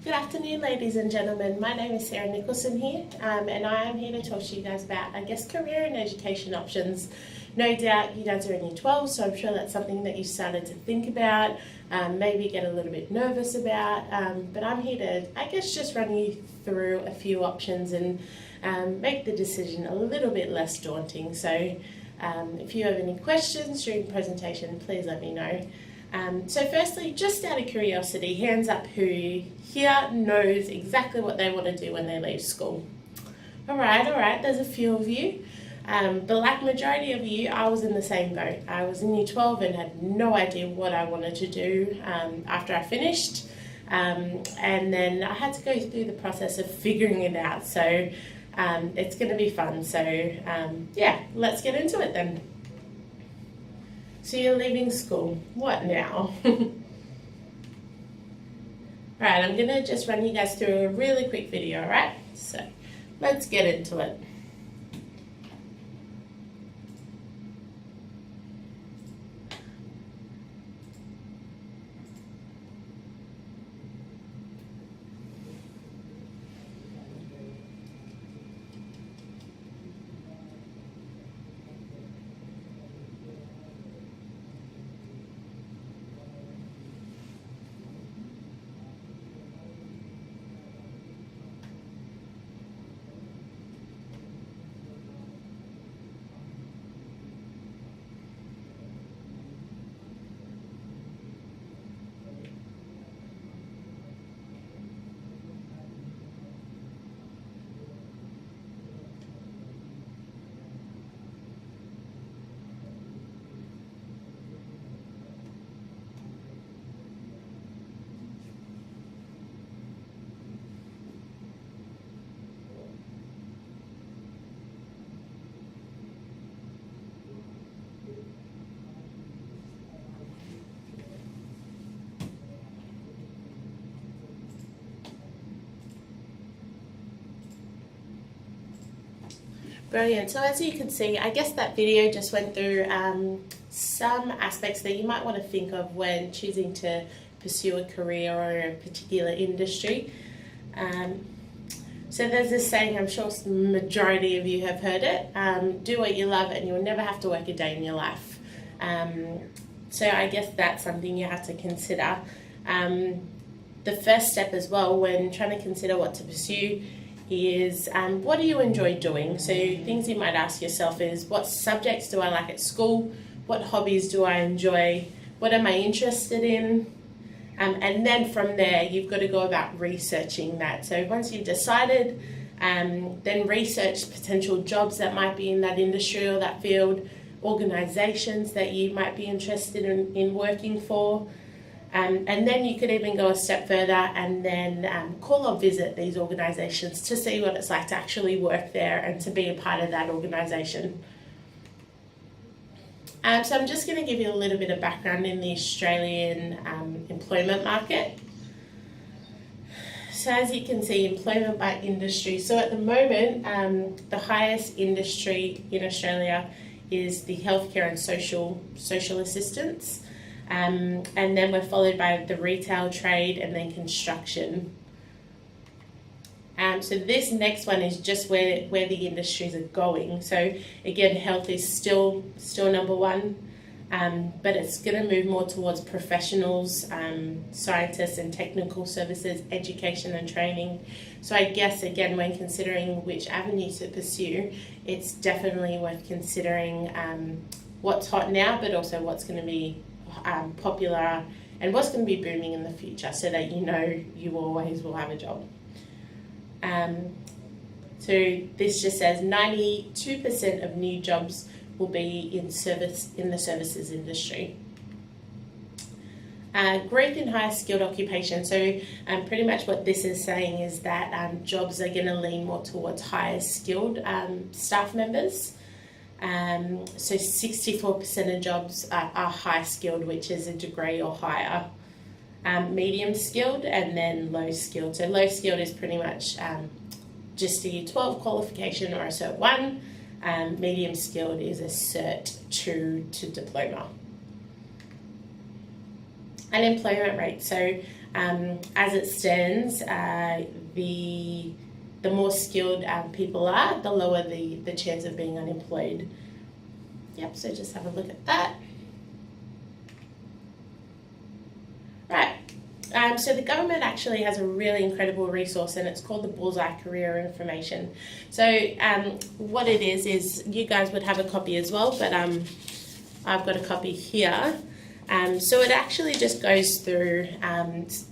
Good afternoon, ladies and gentlemen. My name is Sarah Nicholson here, and I am here to talk to you guys about, career and education options. No doubt you guys are in year 12, so I'm sure that's something that you started to think about, maybe get a little bit nervous about, but I'm here to, just run you through a few options and make the decision a little bit less daunting. So if you have any questions during the presentation, please let me know. So firstly, just out of curiosity, hands up who here knows exactly what they want to do when they leave school. All right, there's a few of you. But like majority of you, I was in the same boat. I was in year 12 and had no idea what I wanted to do after I finished. And then I had to go through the process of figuring it out. So it's going to be fun. So let's get into it then. So you're leaving school. What now? Alright, I'm going to just run you guys through a really quick video, alright? So let's get into it. Brilliant. So as you can see, I guess that video just went through some aspects that you might want to think of when choosing to pursue a career or a particular industry. So there's this saying, I'm sure the majority of you have heard it, do what you love and you'll never have to work a day in your life. So I guess that's something you have to consider. The first step as well when trying to consider what to pursue is what do you enjoy doing? So things you might ask yourself is, what subjects do I like at school? What hobbies do I enjoy? What am I interested in? And then from there, you've got to go about researching that. So once you've decided, then research potential jobs that might be in that industry or that field, organizations that you might be interested in working for. And then you could even go a step further and then call or visit these organisations to see what it's like to actually work there and to be a part of that organisation. So I'm just going to give you a little bit of background in the Australian employment market. So as you can see, employment by industry. So at the moment, the highest industry in Australia is the healthcare and social assistance. And then we're followed by the retail trade and then construction. So this next one is just where the industries are going. So again, health is still number one, but it's going to move more towards professionals, scientists and technical services, education and training. So I guess again, when considering which avenue to pursue, it's definitely worth considering what's hot now, but also what's going to be popular and what's going to be booming in the future, so that you know you always will have a job. So this just says 92% of new jobs will be in the services industry. Growth in higher skilled occupation. So pretty much what this is saying is that jobs are going to lean more towards higher skilled staff members. So 64% of jobs are high skilled, which is a degree or higher. Medium skilled and then low skilled. So low skilled is pretty much just a year 12 qualification or a Cert 1. Medium skilled is a Cert 2 to diploma. Unemployment rate. So As it stands, the more skilled people are, the lower the chance of being unemployed. Yep, so just have a look at that. Right. So the government actually has a really incredible resource, and it's called the Bullseye Career Information. So what it is you guys would have a copy as well, but I've got a copy here. So it actually just goes through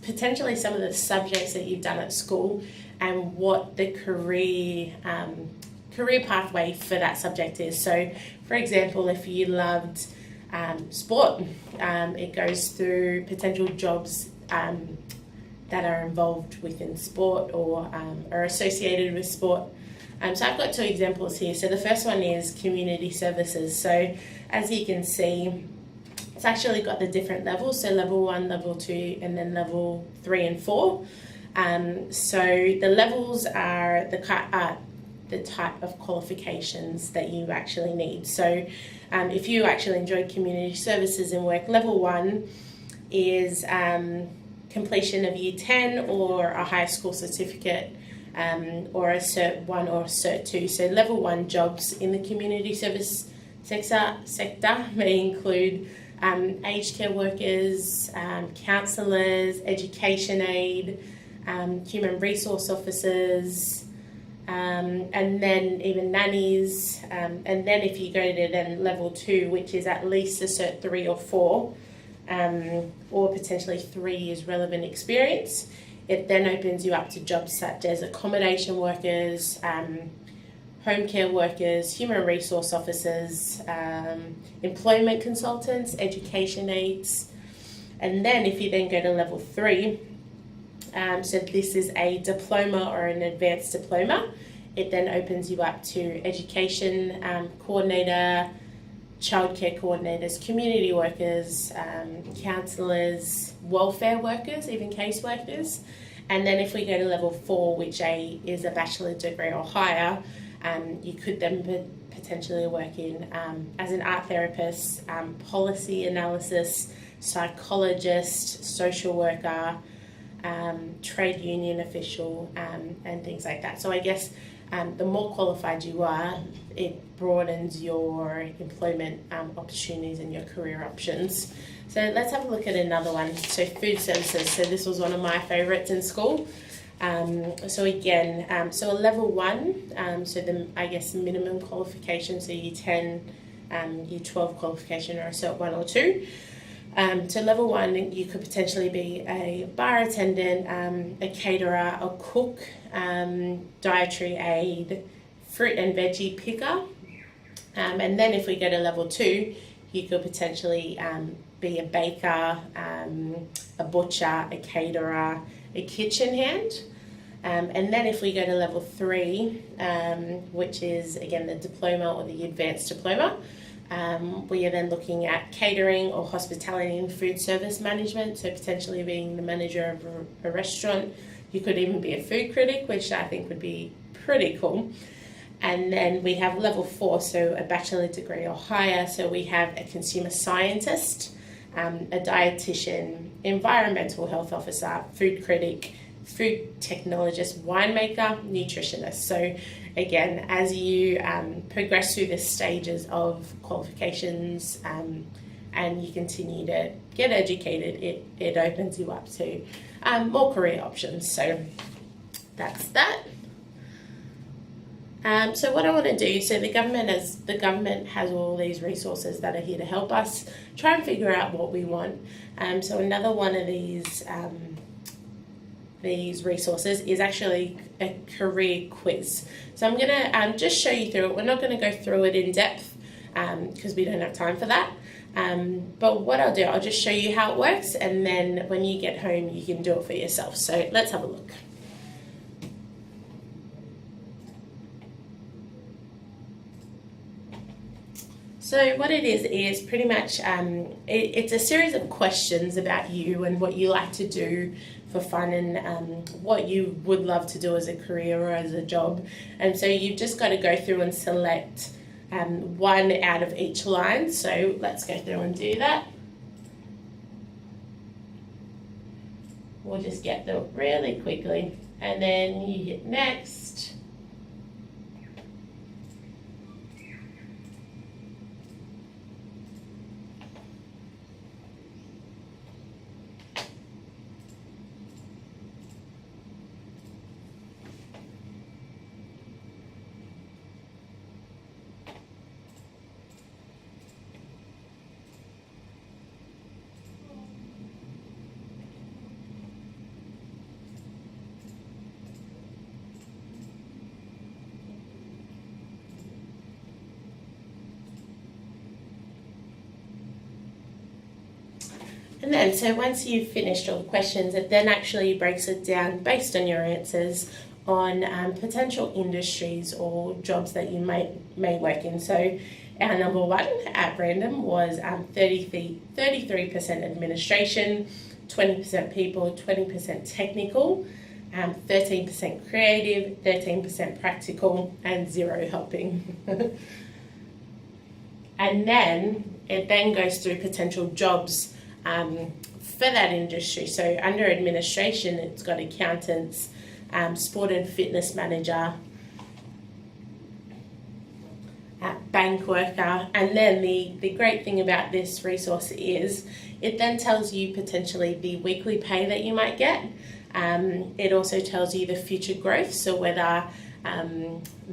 potentially some of the subjects that you've done at school and what the career pathway for that subject is. So, for example, if you loved sport, it goes through potential jobs that are involved within sport or are associated with sport. So I've got two examples here. So the first one is community services. So as you can see, it's actually got the different levels. So level 1, level 2, and then level 3 and 4. So the levels are the type of qualifications that you actually need. So if you actually enjoy community services in work, level 1 is completion of year 10 or a high school certificate, or a Cert 1 or a Cert 2. So level 1 jobs in the community service sector may include aged care workers, counsellors, education aid, human resource officers, and then even nannies. And then if you go to then level 2, which is at least a Cert 3 or 4, or potentially 3 years relevant experience, it then opens you up to jobs such as accommodation workers, home care workers, human resource officers, employment consultants, education aides. And then if you then go to level 3, so this is a diploma or an advanced diploma, it then opens you up to education coordinator, childcare coordinators, community workers, counsellors, welfare workers, even case workers. And then if we go to level 4, which is a bachelor's degree or higher, you could then potentially work in as an art therapist, policy analysis, psychologist, social worker, trade union official, and things like that. So I guess the more qualified you are, it broadens your employment opportunities and your career options. So let's have a look at another one. So food services. So this was one of my favourites in school. So again, so a level 1, so the minimum qualification, so year 10, year 12 qualification, or a Cert 1 or 2. So level 1, you could potentially be a bar attendant, a caterer, a cook, dietary aid, fruit and veggie picker. And then if we go to level 2, you could potentially be a baker, a butcher, a caterer, a kitchen hand. And then if we go to level 3, which is again the diploma or the advanced diploma, we are then looking at catering or hospitality and food service management, so potentially being the manager of a restaurant. You could even be a food critic, which I think would be pretty cool. And then we have level 4, so a bachelor degree or higher, so we have a consumer scientist, a dietitian, environmental health officer, food critic, food technologist, winemaker, nutritionist. So again, as you progress through the stages of qualifications and you continue to get educated, it opens you up to more career options. So that's that. So what I want to do, so the government has all these resources that are here to help us try and figure out what we want. So another one of these resources is actually a career quiz. So I'm going to just show you through it. We're not going to go through it in depth because we don't have time for that. But what I'll do, I'll just show you how it works, and then when you get home, you can do it for yourself. So let's have a look. So what it is pretty much, it's a series of questions about you and what you like to do for fun and what you would love to do as a career or as a job. And so you've just got to go through and select one out of each line. So let's go through and do that. we'll just get them really quickly, and then you hit next. And then, so once you've finished all the questions, it then actually breaks it down based on your answers on potential industries or jobs that you may work in. So our number one at random was 33% administration, 20% people, 20% technical, 13% creative, 13% practical, and 0 helping. And then it then goes through potential jobs for that industry. So under administration, it's got accountants, sport and fitness manager, bank worker, and then the great thing about this resource is it then tells you potentially the weekly pay that you might get. It also tells you the future growth, so whether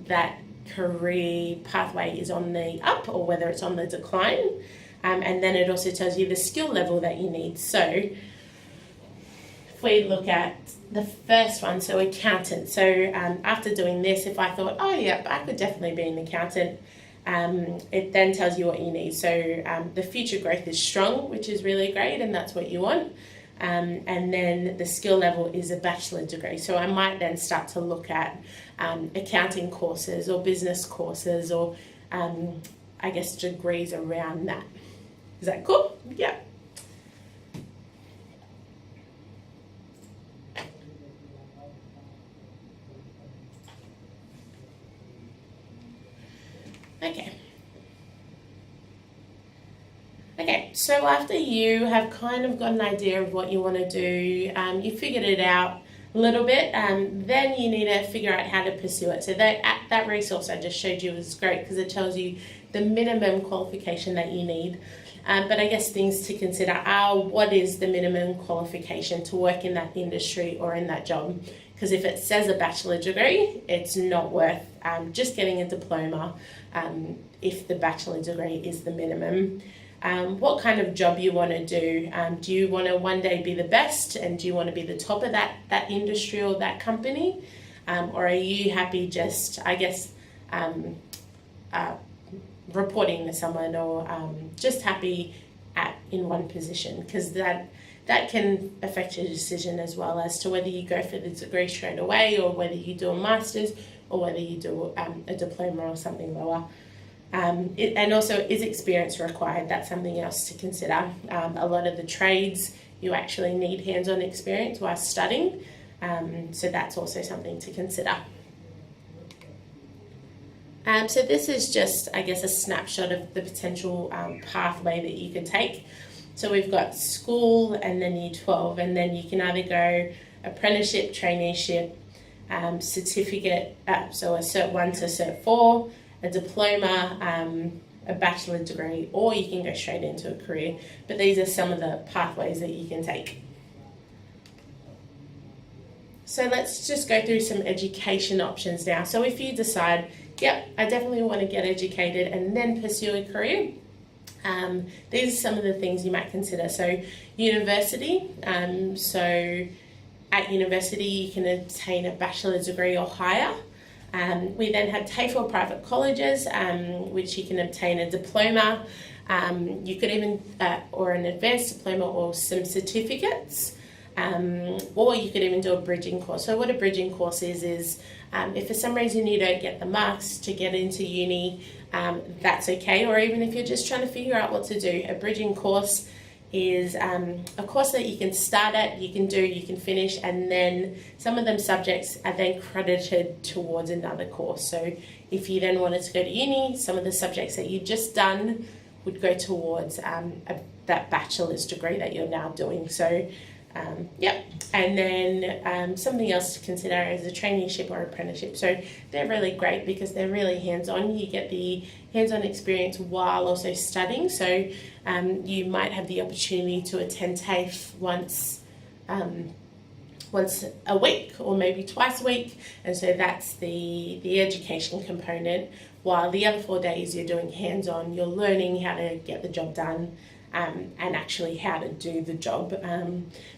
that career pathway is on the up or whether it's on the decline. And then it also tells you the skill level that you need. So if we look at the first one, so accountant. So after doing this, if I thought, oh yeah, I could definitely be an accountant, it then tells you what you need. So the future growth is strong, which is really great, and that's what you want. And then the skill level is a bachelor degree. So I might then start to look at accounting courses or business courses or I guess degrees around that. Is that cool? Yeah. Okay, so after you have kind of got an idea of what you want to do, you figured it out a little bit, then you need to figure out how to pursue it. So that resource I just showed you is great because it tells you the minimum qualification that you need. But I guess things to consider are what is the minimum qualification to work in that industry or in that job? Because if it says a bachelor degree, it's not worth just getting a diploma if the bachelor degree is the minimum. What kind of job you want to do. Do you want to one day be the best and do you want to be the top of that industry or that company? Or are you happy just, I guess, reporting to someone or just happy in one position? Because that can affect your decision as well as to whether you go for the degree straight away or whether you do a master's or whether you do a diploma or something lower. And also, is experience required? That's something else to consider. A lot of the trades, you actually need hands-on experience while studying, so that's also something to consider. So this is just, I guess, a snapshot of the potential pathway that you can take. So we've got school and then Year 12, and then you can either go apprenticeship, traineeship, certificate, so a Cert 1 to Cert 4, a diploma, a bachelor degree, or you can go straight into a career. But these are some of the pathways that you can take. So let's just go through some education options now. So if you decide, yep, I definitely want to get educated and then pursue a career, these are some of the things you might consider. So university, so at university you can obtain a bachelor's degree or higher. We then have TAFE or private colleges, which you can obtain a diploma. You could even, or an advanced diploma or some certificates. Or you could even do a bridging course. So what a bridging course is if for some reason you don't get the marks to get into uni, that's okay. Or even if you're just trying to figure out what to do, a bridging course is a course that you can start at, you can finish, and then some of them subjects are then credited towards another course. So if you then wanted to go to uni, some of the subjects that you've just done would go towards that bachelor's degree that you're now doing. So Yep. And then something else to consider is a traineeship or apprenticeship. So they're really great because they're really hands-on. You get the hands-on experience while also studying. So you might have the opportunity to attend TAFE once a week or maybe twice a week. And so that's the education component. While the other 4 days you're doing hands-on, you're learning how to get the job done. And actually how to do the job.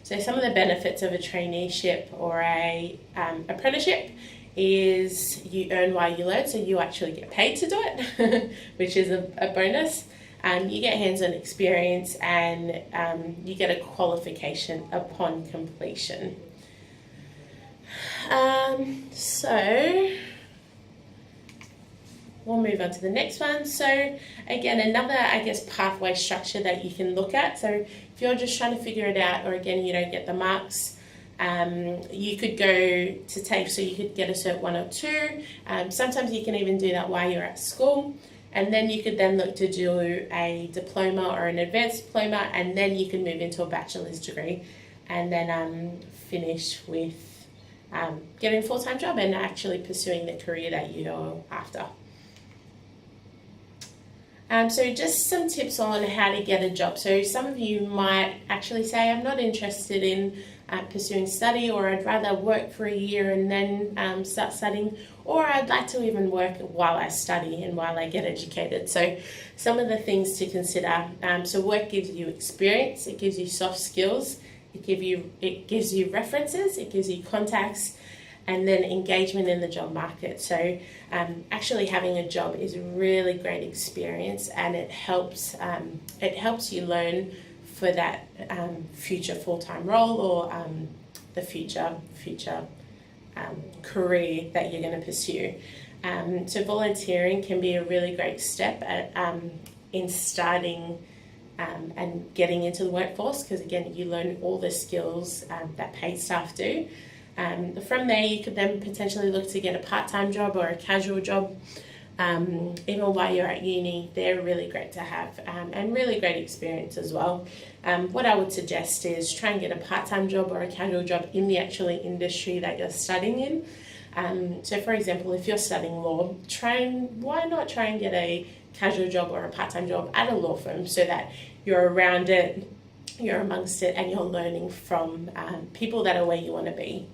So some of the benefits of a traineeship or a apprenticeship is you earn while you learn, so you actually get paid to do it, which is a bonus. You get hands-on experience and you get a qualification upon completion. So we'll move on to the next one. So again, another, pathway structure that you can look at. So if you're just trying to figure it out, or again, you don't get the marks, you could go to TAFE, so you could get a Cert 1 or 2. Sometimes you can even do that while you're at school. And then you could then look to do a diploma or an advanced diploma, and then you can move into a bachelor's degree, and then finish with getting a full-time job and actually pursuing the career that you're after. So just some tips on how to get a job. So some of you might actually say, I'm not interested in pursuing study, or I'd rather work for a year and then start studying, or I'd like to even work while I study and while I get educated. So some of the things to consider. So work gives you experience, it gives you soft skills, it gives you references, it gives you contacts, and then engagement in the job market. So actually having a job is a really great experience, and it helps you learn for that future full-time role, or the future career that you're going to pursue. So volunteering can be a really great step in starting and getting into the workforce, because again, you learn all the skills that paid staff do. From there, you could then potentially look to get a part-time job or a casual job. Even while you're at uni, they're really great to have, and really great experience as well. What I would suggest is try and get a part-time job or a casual job in the actual industry that you're studying in. So for example, if you're studying law, why not try and get a casual job or a part-time job at a law firm, so that you're around it, you're amongst it, and you're learning from people that are where you want to be.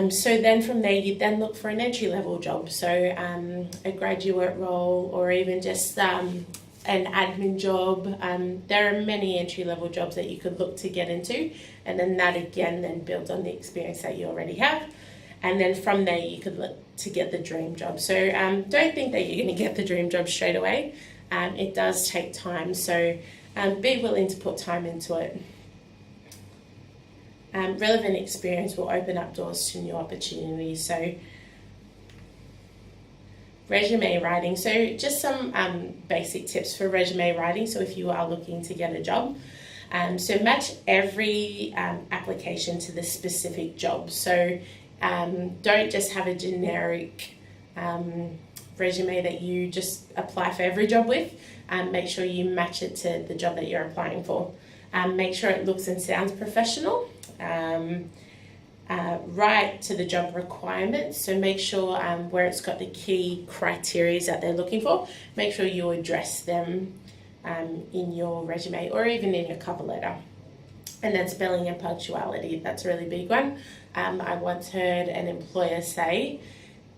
So then from there, you then look for an entry-level job, so a graduate role, or even just an admin job. There are many entry-level jobs that you could look to get into, and then that again then builds on the experience that you already have. And then from there, you could look to get the dream job. So don't think that you're going to get the dream job straight away. It does take time, so be willing to put time into it. Relevant experience will open up doors to new opportunities. So resume writing. So just some basic tips for resume writing. So if you are looking to get a job, so match every application to the specific job. So don't just have a generic resume that you just apply for every job with. Make sure you match it to the job that you're applying for. Make sure it looks and sounds professional. Write to the job requirements, so make sure where it's got the key criteria that they're looking for, make sure you address them in your resume or even in your cover letter. And then spelling and punctuality, that's a really big one. I once heard an employer say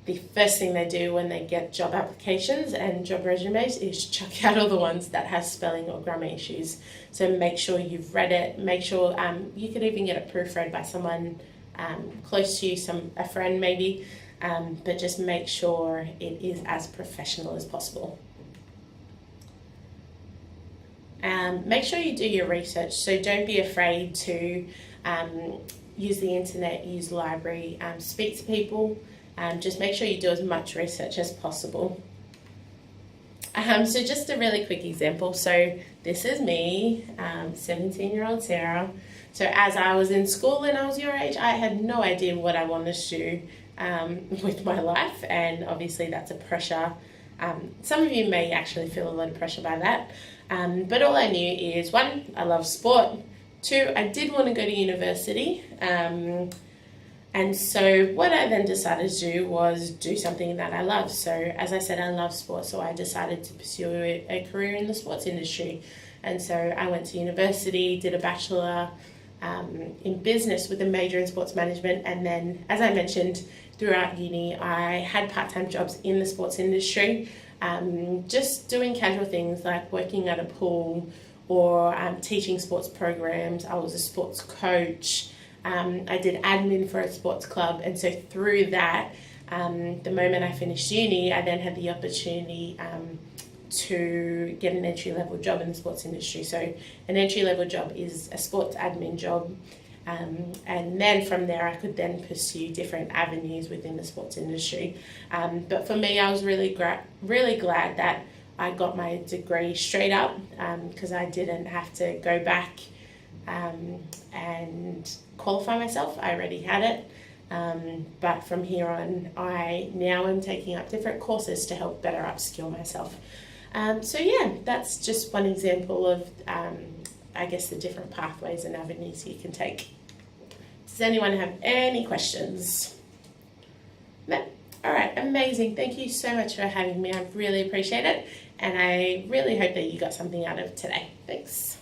the first thing they do when they get job applications and job resumes is chuck out all the ones that have spelling or grammar issues. So make sure you've read it. Make sure you could even get it proofread by someone close to you, a friend maybe, but just make sure it is as professional as possible. Make sure you do your research. So don't be afraid to use the internet, use the library, speak to people. Just make sure you do as much research as possible. So just a really quick example. So this is me, 17-year-old Sarah. So as I was in school and I was your age, I had no idea what I wanted to do with my life. And obviously that's a pressure. Some of you may actually feel a lot of pressure by that. But all I knew is, 1, I love sport. 2, I did want to go to university. And so what I then decided to do was do something that I love. So as I said, I love sports, so I decided to pursue a career in the sports industry. And so I went to university, did a bachelor in business with a major in sports management. And then, as I mentioned, throughout uni, I had part-time jobs in the sports industry, just doing casual things like working at a pool or teaching sports programs. I was a sports coach. I did admin for a sports club, and so through that, the moment I finished uni, I then had the opportunity to get an entry-level job in the sports industry. So an entry-level job is a sports admin job, and then from there I could then pursue different avenues within the sports industry. But for me, I was really glad that I got my degree straight up, because I didn't have to go back and qualify myself. I already had it, but from here on I now am taking up different courses to help better upskill myself. So yeah, that's just one example of I guess the different pathways and avenues you can take. Does anyone have any questions? No? Alright, amazing. Thank you so much for having me. I really appreciate it, and I really hope that you got something out of today. Thanks.